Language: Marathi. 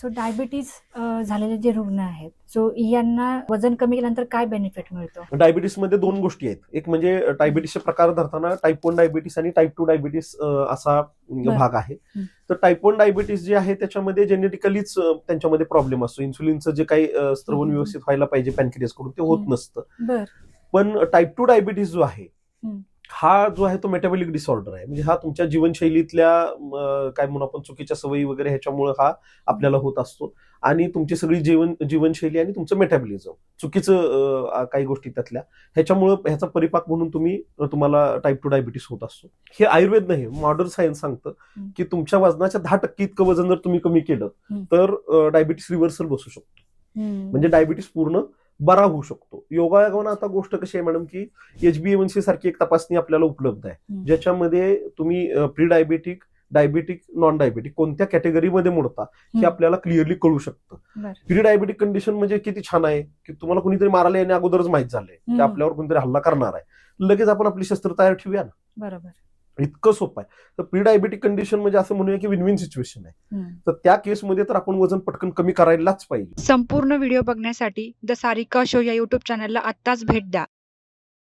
सो डायबिटीज झालेले जे रुग्ण आहेत, सो यांना वजन कमी केल्यानंतर काय बेनिफिट मिळतो? डायबिटीसमध्ये दोन गोष्टी आहेत. एक म्हणजे डायबिटीसचे प्रकार धरताना टाईप 1 डायबिटीस आणि टाईप 2 डायबिटीस असा भाग आहे. तर टाईप 1 डायबिटीस जे आहे त्याच्यामध्ये जेनेटिकलीच त्यांच्यामध्ये प्रॉब्लेम असतो. इन्सुलिनचं जे काही स्त्रवण व्यवस्थित व्हायला पाहिजे पॅनक्रियास कडून ते होत नसतं. पण टाईप 2 डायबिटीस जो आहे हा जो आहे तो मेटाबॉलिक डिसऑर्डर आहे. म्हणजे हा तुमच्या जीवनशैलीतल्या काय म्हणून आपण चुकीच्या सवयी वगैरे ह्याच्यामुळे हा आपल्याला होत असतो. आणि तुमची सगळी जीवनशैली आणि तुमचं मेटाबॉलिझम चुकीचं काही गोष्टी त्यातल्या ह्याच्यामुळे ह्याचा परिपाक म्हणून तुम्हाला टाईप 2 डायबिटीस होत असतो. हे आयुर्वेद नाही, मॉडर्न सायन्स सांगतं की तुमच्या वजनाच्या 10% इतकं वजन जर तुम्ही कमी केलं तर डायबिटीस रिव्हर्सल बसू शकतो. म्हणजे डायबिटीस पूर्ण बरा होऊ शकतो. योगायोगानं आता गोष्ट कशी आहे मॅडम की HbA1c सारखी एक तपासणी आपल्याला उपलब्ध आहे, ज्याच्यामध्ये तुम्ही pre diabetic, diabetic, non diabetic कोणत्या कॅटेगरीमध्ये मोडता हे आपल्याला क्लिअरली कळू शकतं. प्री डायबेटिक कंडिशन म्हणजे किती छान आहे की तुम्हाला कोणीतरी मारायला येण्या अगोदरच माहित झालंय की आपल्यावर कोणतरी हल्ला करणार आहे, लगेच आपण आपली शस्त्र तयार ठेवूया ना. बरोबर, इतकं सोपं आहे. तर प्री डायबेटिक कंडिशन म्हणजे असं म्हणूया की विन विन सिच्युएशन आहे. तर त्या केसमध्ये तर आपण वजन पटकन कमी करायलाच पाहिजे. संपूर्ण व्हिडिओ बघण्यासाठी द सारिका शो या युट्यूब चॅनलला आत्ताच भेट द्या